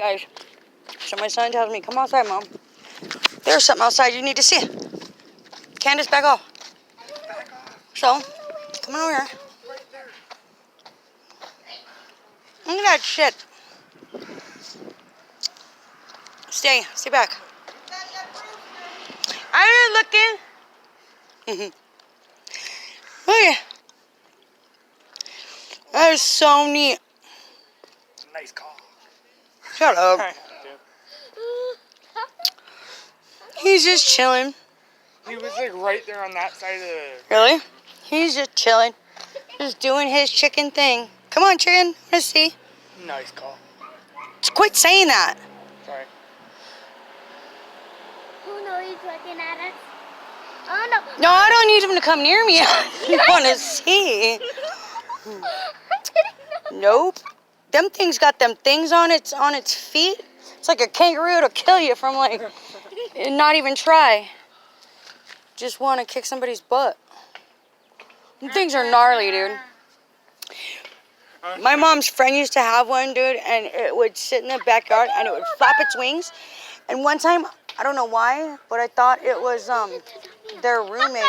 Guys, so my son tells me, come outside, Mom. There's something outside you need to see. Candace, back off. So, come on over here. Look at that shit. Stay back. I'm looking. Look at that is so neat. Nice call. Shut up. He's just chilling. He was like right there on that side of the... Really? He's just chilling. Just doing his chicken thing. Come on, chicken. Let's see. Nice call. Quit saying that. Sorry. Oh no, he's looking at us. Oh no. No, I don't need him to come near me. I want to see. Nope. Them things got them things on its feet. It's like a kangaroo. It'll kill you from like not even try. Just want to kick somebody's butt. Them things are gnarly, dude. My mom's friend used to have one, dude, and it would sit in the backyard and it would flap its wings. And one time, I don't know why, but I thought it was their roommate